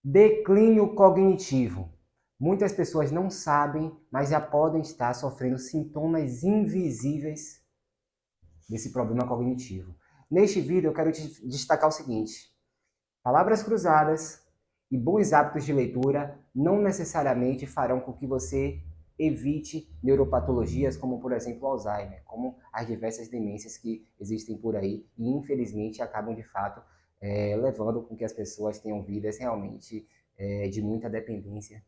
Declínio cognitivo. Muitas pessoas não sabem, mas já podem estar sofrendo sintomas invisíveis desse problema cognitivo. Neste vídeo eu quero te destacar o seguinte: palavras cruzadas e bons hábitos de leitura não necessariamente farão com que você evite neuropatologias como, por exemplo, o Alzheimer, como as diversas demências que existem por aí e, infelizmente, acabam, de fato, levando com que as pessoas tenham vidas realmente de muita dependência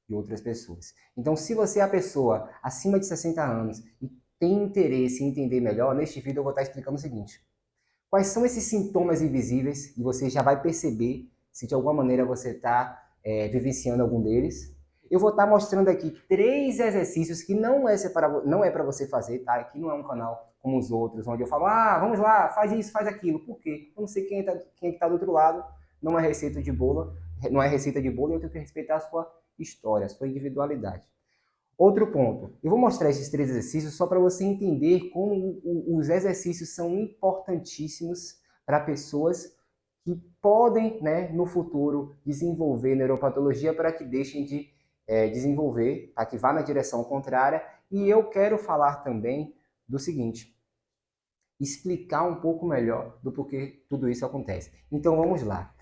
de outras pessoas. Então, se você é a pessoa acima de 60 anos e tem interesse em entender melhor, neste vídeo eu vou estar explicando o seguinte: quais são esses sintomas invisíveis e você já vai perceber se de alguma maneira você está vivenciando algum deles. Eu vou estar mostrando aqui 3 exercícios que não é para você fazer, tá? Aqui não é um canal como os outros, onde eu falo, vamos lá, faz isso, faz aquilo. Por quê? Eu não sei quem está do outro lado, não é receita de bolo, não é receita de bolo, e eu tenho que respeitar a sua história, a sua individualidade. Outro ponto, eu vou mostrar esses 3 exercícios só para você entender como os exercícios são importantíssimos para pessoas que podem, né, no futuro, desenvolver neuropatologia para que deixem de desenvolver, para que vá na direção contrária. E eu quero falar também do seguinte: explicar um pouco melhor do porquê tudo isso acontece. Então vamos lá.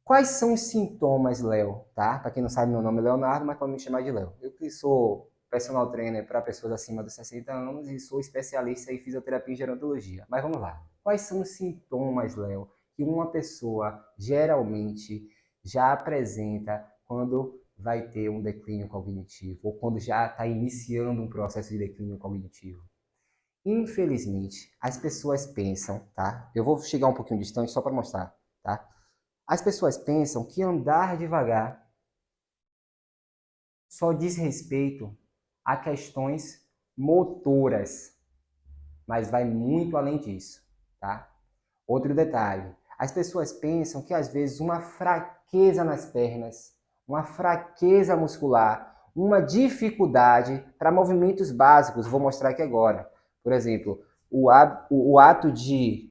Quais são os sintomas, Léo? Tá? Para quem não sabe, meu nome é Leonardo, mas pode me chamar de Léo. Eu que sou personal trainer para pessoas acima dos 60 anos e sou especialista em fisioterapia e gerontologia. Mas vamos lá. Quais são os sintomas, Léo, que uma pessoa geralmente já apresenta quando vai ter um declínio cognitivo ou quando já está iniciando um processo de declínio cognitivo? Infelizmente, as pessoas pensam, tá? Eu vou chegar um pouquinho distante só para mostrar, tá? As pessoas pensam que andar devagar só diz respeito a questões motoras, mas vai muito além disso, tá? Outro detalhe, as pessoas pensam que às vezes uma fraqueza nas pernas, uma fraqueza muscular, uma dificuldade para movimentos básicos, vou mostrar aqui agora. Por exemplo, o ato de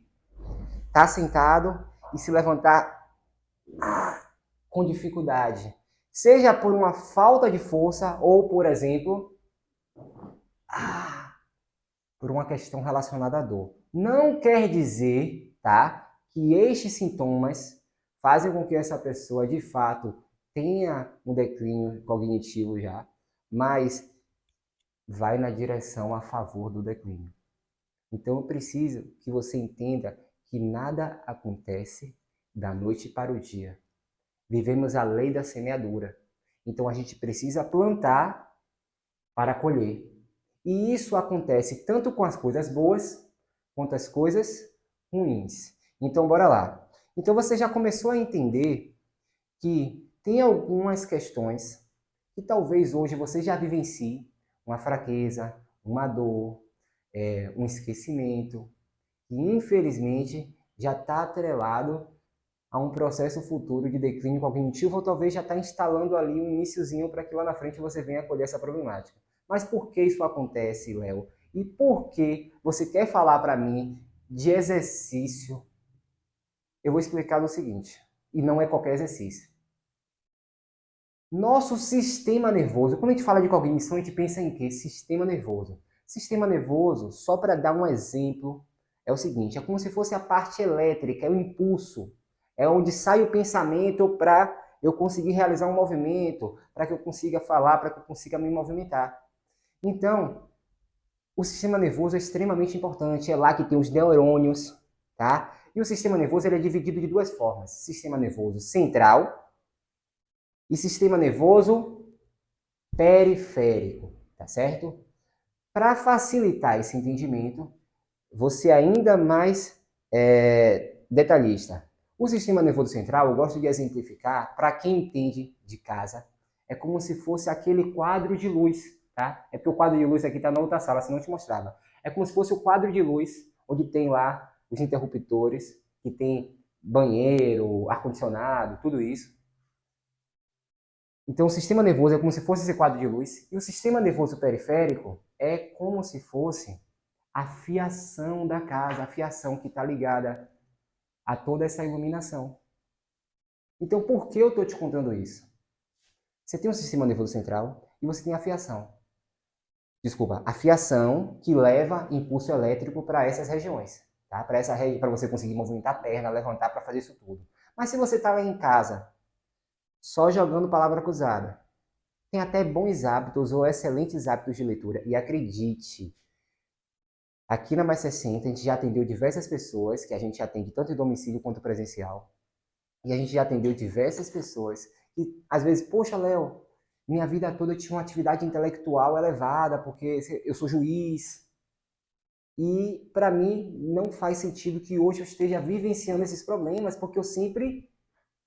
estar sentado e se levantar com dificuldade, seja por uma falta de força ou, por exemplo, por uma questão relacionada à dor. Não quer dizer, tá, que estes sintomas fazem com que essa pessoa de fato tenha um declínio cognitivo já, mas vai na direção a favor do declínio. Então eu preciso que você entenda que nada acontece da noite para o dia. Vivemos a lei da semeadura. Então a gente precisa plantar para colher. E isso acontece tanto com as coisas boas quanto as coisas ruins. Então bora lá. Então você já começou a entender que tem algumas questões que talvez hoje você já vivencie, uma fraqueza, uma dor, um esquecimento, que infelizmente já está atrelado a um processo futuro de declínio cognitivo, ou talvez já está instalando ali um iniciozinho para que lá na frente você venha acolher essa problemática. Mas por que isso acontece, Léo? E por que você quer falar para mim de exercício? Eu vou explicar o seguinte, e não é qualquer exercício. Nosso sistema nervoso, quando a gente fala de cognição, a gente pensa em quê? Sistema nervoso. Sistema nervoso, só para dar um exemplo, é o seguinte, é como se fosse a parte elétrica, é o impulso, é onde sai o pensamento para eu conseguir realizar um movimento, para que eu consiga falar, para que eu consiga me movimentar. Então, o sistema nervoso é extremamente importante, é lá que tem os neurônios, tá? E o sistema nervoso ele é dividido de 2 formas, sistema nervoso central e sistema nervoso periférico, tá certo? Para facilitar esse entendimento, você ainda mais detalhista. O sistema nervoso central, eu gosto de exemplificar, para quem entende de casa, é como se fosse aquele quadro de luz, tá? É porque o quadro de luz aqui está na outra sala, senão eu te mostrava. É como se fosse o quadro de luz, onde tem lá os interruptores, que tem banheiro, ar-condicionado, tudo isso. Então, o sistema nervoso é como se fosse esse quadro de luz, e o sistema nervoso periférico é como se fosse a fiação da casa, a fiação que está ligada a toda essa iluminação. Então, por que eu estou te contando isso? Você tem um sistema nervoso central e você tem a fiação. Desculpa, a fiação que leva impulso elétrico para essas regiões, tá? Para você conseguir movimentar a perna, levantar para fazer isso tudo. Mas se você está lá em casa, só jogando palavra cruzada, tem até bons hábitos ou excelentes hábitos de leitura. E acredite, aqui na Mais 60 a gente já atendeu diversas pessoas, que a gente atende tanto em domicílio quanto presencial. E a gente já atendeu diversas pessoas que, às vezes, poxa, Léo, minha vida toda eu tinha uma atividade intelectual elevada, porque eu sou juiz. E, para mim, não faz sentido que hoje eu esteja vivenciando esses problemas, porque eu sempre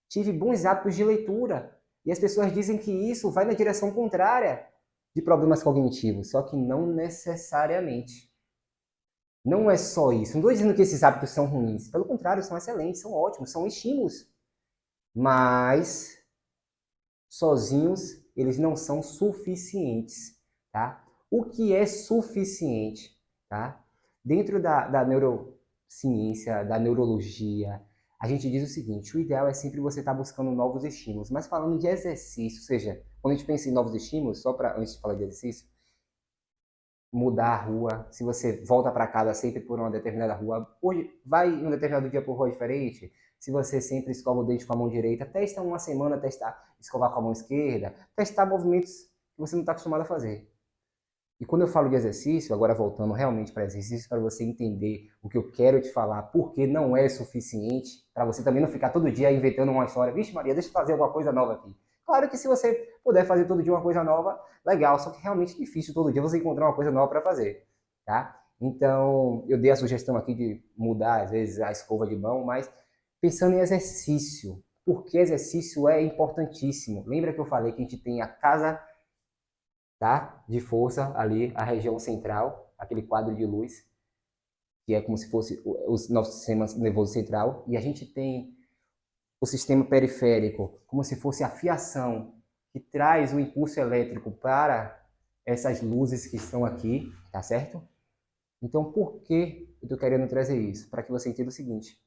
tive bons hábitos de leitura. E as pessoas dizem que isso vai na direção contrária de problemas cognitivos, só que não necessariamente. Não é só isso. Não estou dizendo que esses hábitos são ruins. Pelo contrário, são excelentes, são ótimos, são estímulos. Mas sozinhos eles não são suficientes, tá? O que é suficiente, tá? Dentro da neurociência, da neurologia, a gente diz o seguinte: o ideal é sempre você estar buscando novos estímulos. Mas falando de exercício, ou seja, quando a gente pensa em novos estímulos, só para antes de falar de exercício, mudar a rua, se você volta para casa sempre por uma determinada rua, hoje vai em um determinado dia por rua diferente, se você sempre escova o dente com a mão direita, testa uma semana, testar escovar com a mão esquerda, testar movimentos que você não está acostumado a fazer. E quando eu falo de exercício, agora voltando realmente para exercício, para você entender o que eu quero te falar, porque não é suficiente, para você também não ficar todo dia inventando uma história, vixe Maria, deixa eu fazer alguma coisa nova aqui. Claro que se você puder fazer todo dia uma coisa nova, legal, só que realmente é difícil todo dia você encontrar uma coisa nova para fazer, tá? Então, eu dei a sugestão aqui de mudar, às vezes, a escova de mão, mas pensando em exercício, porque exercício é importantíssimo. Lembra que eu falei que a gente tem a casa, tá, de força ali, a região central, aquele quadro de luz, que é como se fosse o nosso sistema nervoso central, e a gente tem o sistema periférico, como se fosse a fiação, que traz o impulso elétrico para essas luzes que estão aqui, tá certo? Então, por que eu estou querendo trazer isso? Para que você entenda o seguinte: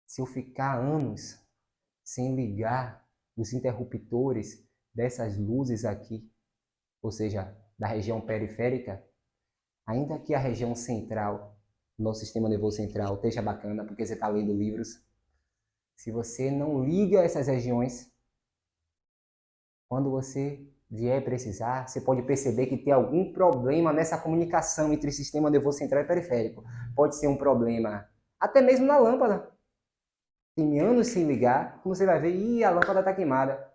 se eu ficar anos sem ligar os interruptores dessas luzes aqui, ou seja, da região periférica, ainda que a região central, nosso sistema nervoso central, esteja bacana, porque você está lendo livros, se você não liga essas regiões, quando você vier precisar, você pode perceber que tem algum problema nessa comunicação entre sistema nervoso central e periférico. Pode ser um problema até mesmo na lâmpada. Tem anos sem ligar, quando você vai ver, a lâmpada está queimada.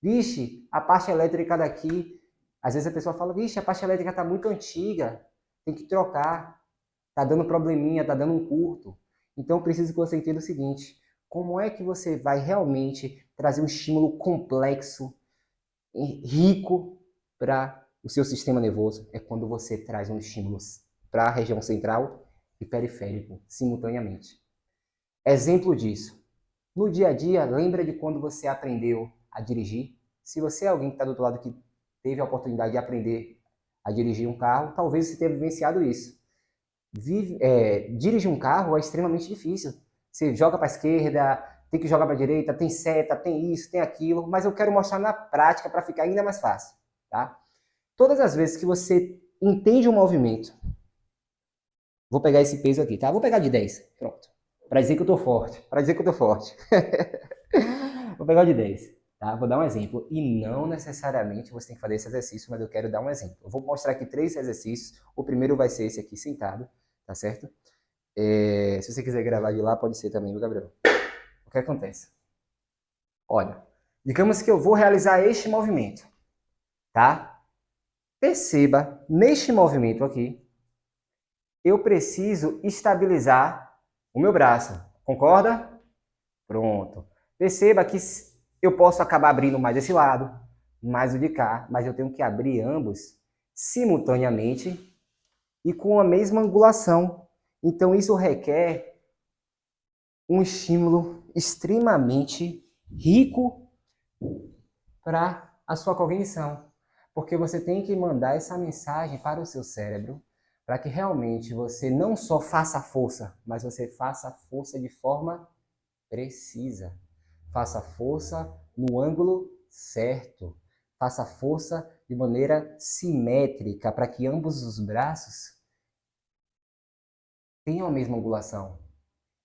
Vixe, a parte elétrica daqui, às vezes a pessoa fala, vixe, a parte elétrica está muito antiga, tem que trocar, está dando probleminha, está dando um curto. Então, eu preciso que você entenda o seguinte: como é que você vai realmente trazer um estímulo complexo, rico para o seu sistema nervoso? É quando você traz um estímulo para a região central e periférico, simultaneamente. Exemplo disso: no dia a dia, lembra de quando você aprendeu a dirigir? Se você é alguém que está do outro lado que teve a oportunidade de aprender a dirigir um carro, talvez você tenha vivenciado isso. Dirigir um carro é extremamente difícil. Você joga para a esquerda, tem que jogar para a direita, tem seta, tem isso, tem aquilo, mas eu quero mostrar na prática para ficar ainda mais fácil, tá? Todas as vezes que você entende um movimento, vou pegar esse peso aqui, tá? Vou pegar de 10, pronto. Para dizer que eu tô forte, Vou pegar o de 10, tá? Vou dar um exemplo. E não necessariamente você tem que fazer esse exercício, mas eu quero dar um exemplo. Eu vou mostrar aqui 3 exercícios. O primeiro vai ser esse aqui sentado, tá certo? Se você quiser gravar de lá, pode ser também, viu, Gabriel? O que acontece? Olha, digamos que eu vou realizar este movimento, tá? Perceba, neste movimento aqui, eu preciso estabilizar o meu braço. Concorda? Pronto. Perceba que eu posso acabar abrindo mais esse lado, mais o de cá, mas eu tenho que abrir ambos simultaneamente e com a mesma angulação. Então, isso requer um estímulo extremamente rico para a sua cognição, porque você tem que mandar essa mensagem para o seu cérebro para que realmente você não só faça força, mas você faça força de forma precisa. Faça força no ângulo certo. Faça força de maneira simétrica para que ambos os braços tenham a mesma angulação.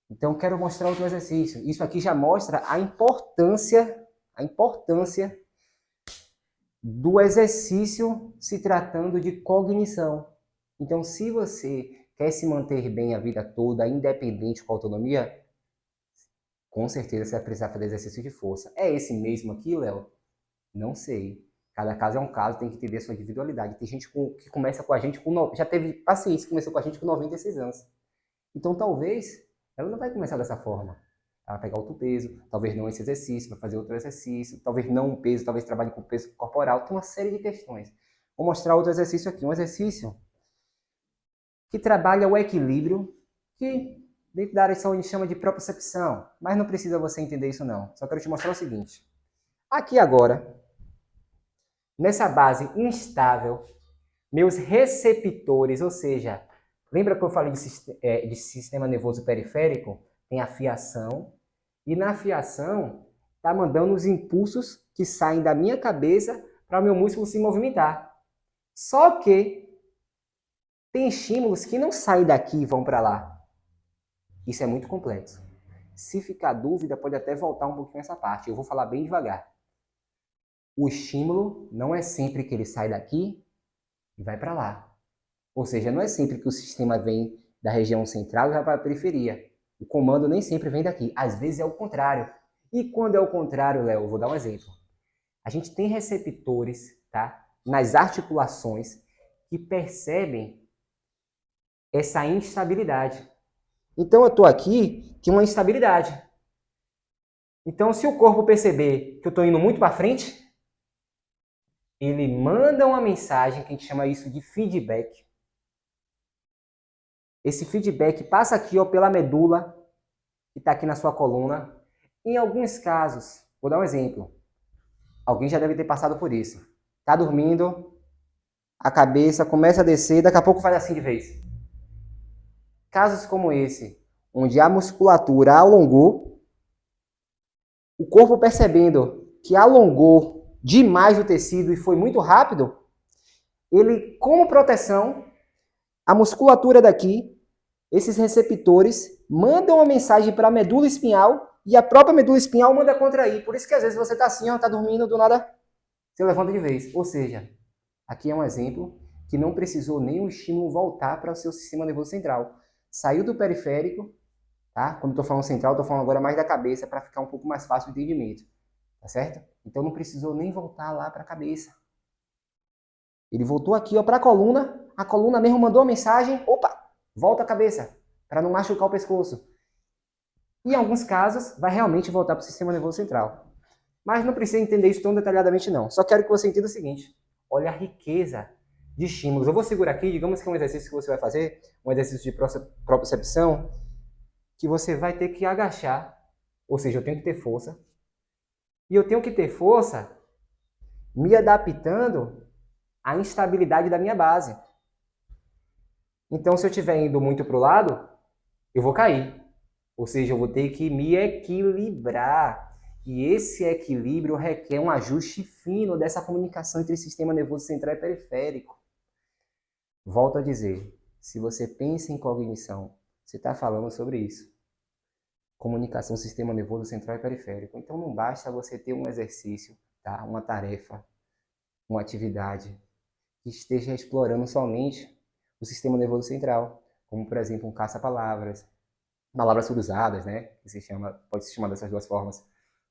Então, quero mostrar outro exercício. Isso aqui já mostra a importância do exercício se tratando de cognição. Então, se você quer se manter bem a vida toda, independente com autonomia, com certeza você vai precisar fazer exercício de força. É esse mesmo aqui, Léo? Não sei. Cada caso é um caso, tem que entender a sua individualidade. Tem gente que começa com a gente com... Já teve paciente que começou com a gente com 96 anos. Então, talvez, ela não vai começar dessa forma. Ela vai pegar outro peso, talvez não esse exercício, vai fazer outro exercício, talvez não um peso, talvez trabalhe com peso corporal. Tem uma série de questões. Vou mostrar outro exercício aqui. Um exercício que trabalha o equilíbrio, que dentro da área de saúde a gente chama de propriocepção. Mas não precisa você entender isso não. Só quero te mostrar o seguinte. Aqui agora, nessa base instável, meus receptores, ou seja, lembra que eu falei de sistema nervoso periférico? Tem a fiação, e na fiação está mandando os impulsos que saem da minha cabeça para o meu músculo se movimentar. Só que tem estímulos que não saem daqui e vão para lá. Isso é muito complexo. Se ficar dúvida, pode até voltar um pouquinho essa parte. Eu vou falar bem devagar. O estímulo não é sempre que ele sai daqui e vai para lá. Ou seja, não é sempre que o sistema vem da região central e vai para a periferia. O comando nem sempre vem daqui. Às vezes é o contrário. E quando é o contrário, Léo, eu vou dar um exemplo. A gente tem receptores, tá, nas articulações que percebem essa instabilidade. Então eu estou aqui, tem uma instabilidade. Então se o corpo perceber que eu estou indo muito para frente, ele manda uma mensagem, que a gente chama isso de feedback. Esse feedback passa aqui ó, pela medula, que está aqui na sua coluna. Em alguns casos, vou dar um exemplo. Alguém já deve ter passado por isso. Está dormindo, a cabeça começa a descer, daqui a pouco faz assim de vez. Casos como esse, onde a musculatura alongou, o corpo percebendo que alongou demais o tecido e foi muito rápido, ele, como proteção, a musculatura daqui, esses receptores, mandam uma mensagem para a medula espinhal e a própria medula espinhal manda contrair. Por isso que às vezes você está assim, está dormindo, do nada você levanta de vez. Ou seja, aqui é um exemplo que não precisou nem o estímulo voltar para o seu sistema nervoso central. Saiu do periférico, tá? Quando estou falando central, estou falando agora mais da cabeça para ficar um pouco mais fácil o entendimento, tá certo? Então não precisou nem voltar lá para a cabeça. Ele voltou aqui para a coluna mesmo mandou a mensagem, opa, volta a cabeça, para não machucar o pescoço. Em alguns casos, vai realmente voltar para o sistema nervoso central. Mas não precisa entender isso tão detalhadamente não. Só quero que você entenda o seguinte, olha a riqueza de estímulos. Eu vou segurar aqui, digamos que é um exercício que você vai fazer, um exercício de propriocepção, que você vai ter que agachar, ou seja, eu tenho que ter força, e eu tenho que ter força me adaptando à instabilidade da minha base. Então, se eu estiver indo muito para o lado, eu vou cair. Ou seja, eu vou ter que me equilibrar. E esse equilíbrio requer um ajuste fino dessa comunicação entre sistema nervoso central e periférico. Volto a dizer, se você pensa em cognição, você está falando sobre isso. Comunicação, sistema nervoso central e periférico. Então não basta você ter um exercício, tá? Uma tarefa, uma atividade que esteja explorando somente o sistema nervoso central, como por exemplo um caça-palavras, palavras cruzadas, né? Que pode se chamar dessas duas formas,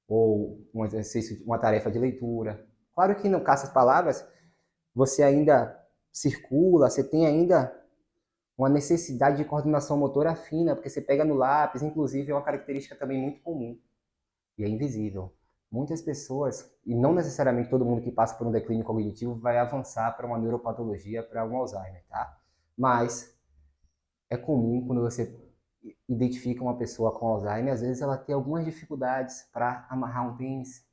ou um exercício, uma tarefa de leitura. Claro que no caça-palavras você ainda circula, você tem ainda uma necessidade de coordenação motora fina, porque você pega no lápis, inclusive é uma característica também muito comum e é invisível. Muitas pessoas, e não necessariamente todo mundo que passa por um declínio cognitivo vai avançar para uma neuropatologia, para um Alzheimer, tá? Mas é comum quando você identifica uma pessoa com Alzheimer, às vezes ela tem algumas dificuldades para amarrar um pênis,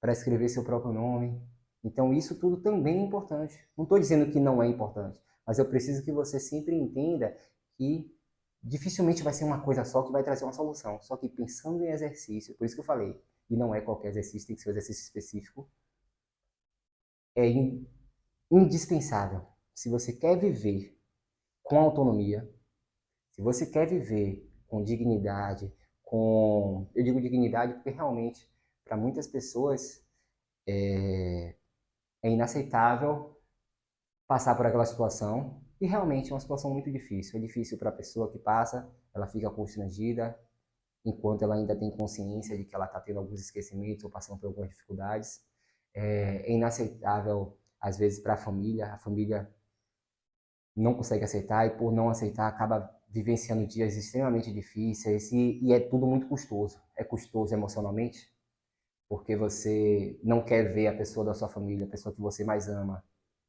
para escrever seu próprio nome. Então isso tudo também é importante. Não estou dizendo que não é importante, mas eu preciso que você sempre entenda que dificilmente vai ser uma coisa só que vai trazer uma solução. Só que pensando em exercício, por isso que eu falei, e não é qualquer exercício, tem que ser um exercício específico, é indispensável. Se você quer viver com autonomia, se você quer viver com dignidade, eu digo dignidade porque realmente, para muitas pessoas, é inaceitável passar por aquela situação, e realmente é uma situação muito difícil. É difícil para a pessoa que passa, ela fica constrangida, enquanto ela ainda tem consciência de que ela está tendo alguns esquecimentos ou passando por algumas dificuldades. É inaceitável, às vezes, para a família não consegue aceitar, e por não aceitar acaba vivenciando dias extremamente difíceis, e é tudo muito custoso. É custoso emocionalmente, porque você não quer ver a pessoa da sua família, a pessoa que você mais ama,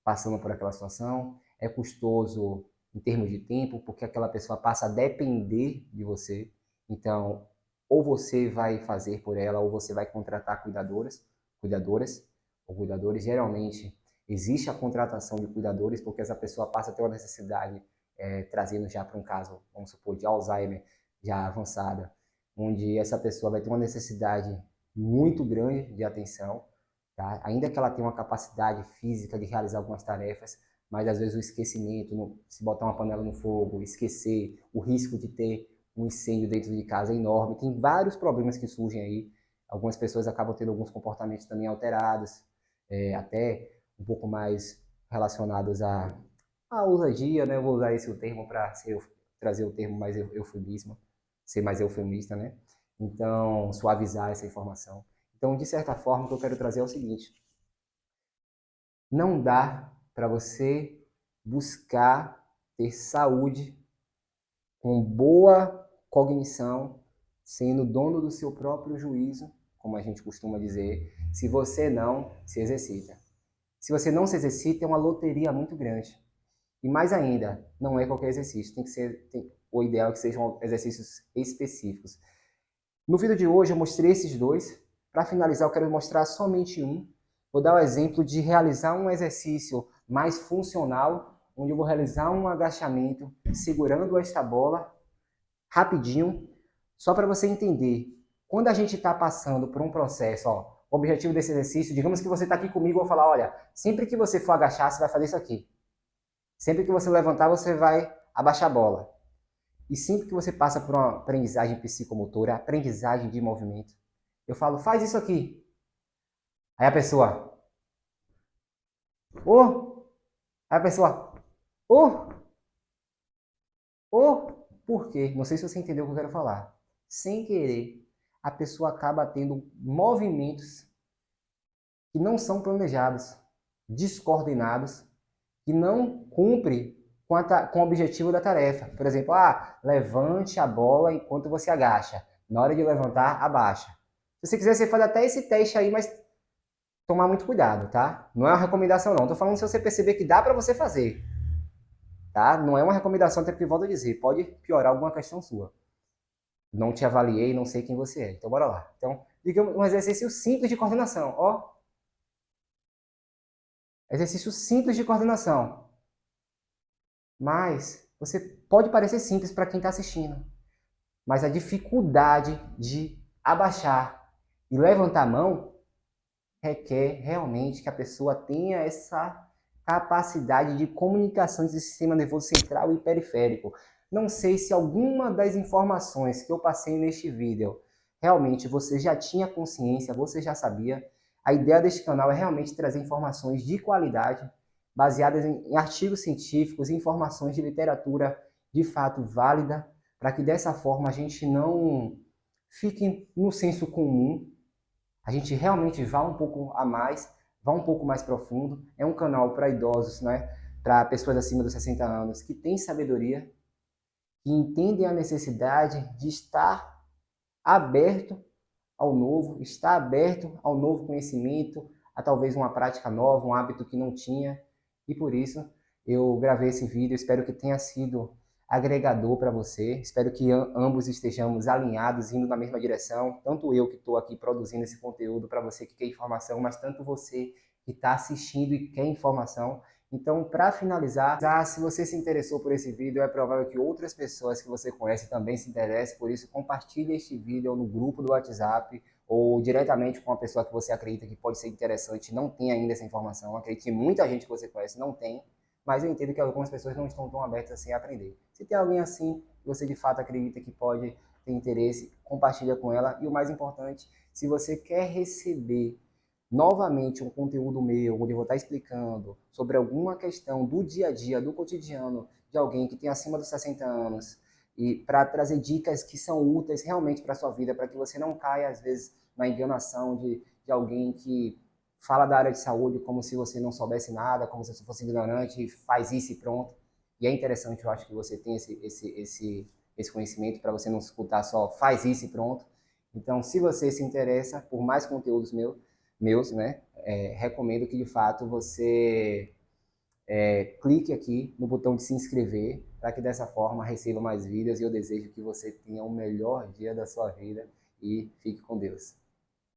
passando por aquela situação. É custoso em termos de tempo, porque aquela pessoa passa a depender de você. Então, ou você vai fazer por ela, ou você vai contratar cuidadoras ou cuidadores. Geralmente, existe a contratação de cuidadores, porque essa pessoa passa a ter uma necessidade, trazendo já para um caso, vamos supor, de Alzheimer já avançada, onde essa pessoa vai ter uma necessidade muito grande de atenção, tá? Ainda que ela tenha uma capacidade física de realizar algumas tarefas, mas às vezes o esquecimento, se botar uma panela no fogo, esquecer, o risco de ter um incêndio dentro de casa é enorme. Tem vários problemas que surgem aí. Algumas pessoas acabam tendo alguns comportamentos também alterados, até um pouco mais relacionados à ousadia, né? Eu vou usar esse termo para trazer o termo mais eufemismo, ser mais eufemista, né? Então, suavizar essa informação. Então, de certa forma, o que eu quero trazer é o seguinte: não dá para você buscar ter saúde com boa cognição, sendo dono do seu próprio juízo, como a gente costuma dizer, se você não se exercita. Se você não se exercita, é uma loteria muito grande. E mais ainda, não é qualquer exercício, o ideal é que sejam exercícios específicos. No vídeo de hoje eu mostrei esses dois. Para finalizar, eu quero mostrar somente um. Vou dar o exemplo de realizar um exercício mais funcional, onde eu vou realizar um agachamento segurando esta bola rapidinho, só para você entender. Quando a gente está passando por um processo, ó, o objetivo desse exercício, digamos que você está aqui comigo, eu vou falar, olha, sempre que você for agachar, você vai fazer isso aqui. Sempre que você levantar, você vai abaixar a bola. E sempre que você passa por uma aprendizagem psicomotora, aprendizagem de movimento, eu falo, faz isso aqui. Aí a pessoa, oh! Aí a pessoa, oh! Oh! Por quê? Não sei se você entendeu o que eu quero falar. Sem querer, a pessoa acaba tendo movimentos que não são planejados, descoordenados, que não cumprem com o objetivo da tarefa. Por exemplo, levante a bola enquanto você agacha. Na hora de levantar, abaixa. Se você quiser, você faz até esse teste aí, mas tomar muito cuidado, tá? Não é uma recomendação, não. Estou falando se você perceber que dá para você fazer, tá? Não é uma recomendação, até porque volto a dizer, pode piorar alguma questão sua. Não te avaliei, não sei quem você é. Então, bora lá. Então, digamos, um exercício simples de coordenação, ó. Exercício simples de coordenação. Mas você pode parecer simples para quem está assistindo. Mas a dificuldade de abaixar e levantar a mão requer realmente que a pessoa tenha essa capacidade de comunicação entre o sistema nervoso central e periférico. Não sei se alguma das informações que eu passei neste vídeo realmente você já tinha consciência, você já sabia. A ideia deste canal é realmente trazer informações de qualidade, baseadas em artigos científicos e informações de literatura de fato válida, para que dessa forma a gente não fique no senso comum, a gente realmente vá um pouco a mais, vá um pouco mais profundo. É um canal para idosos, né? Para pessoas acima dos 60 anos que têm sabedoria, que entendem a necessidade de estar aberto ao novo, estar aberto ao novo conhecimento, a talvez uma prática nova, um hábito que não tinha. E por isso eu gravei esse vídeo, espero que tenha sido agregador para você, espero que ambos estejamos alinhados, indo na mesma direção, tanto eu que estou aqui produzindo esse conteúdo para você que quer informação, mas tanto você que está assistindo e quer informação. Então, para finalizar, se você se interessou por esse vídeo, é provável que outras pessoas que você conhece também se interessem, por isso compartilhe este vídeo no grupo do WhatsApp ou diretamente com uma pessoa que você acredita que pode ser interessante, não tem ainda essa informação. Acredito que muita gente que você conhece não tem, mas eu entendo que algumas pessoas não estão tão abertas assim a aprender. Se tem alguém assim que você de fato acredita que pode ter interesse, compartilha com ela. E o mais importante, se você quer receber novamente um conteúdo meu, onde eu vou estar explicando sobre alguma questão do dia a dia, do cotidiano de alguém que tem acima dos 60 anos, e para trazer dicas que são úteis realmente para a sua vida, para que você não caia, às vezes, na enganação de alguém que fala da área de saúde como se você não soubesse nada, como se você fosse ignorante, faz isso e pronto. E é interessante, eu acho que você tem esse conhecimento para você não escutar só faz isso e pronto. Então, se você se interessa por mais conteúdos meus, né, recomendo que de fato você clique aqui no botão de se inscrever para que dessa forma receba mais vídeos e eu desejo que você tenha o melhor dia da sua vida e fique com Deus.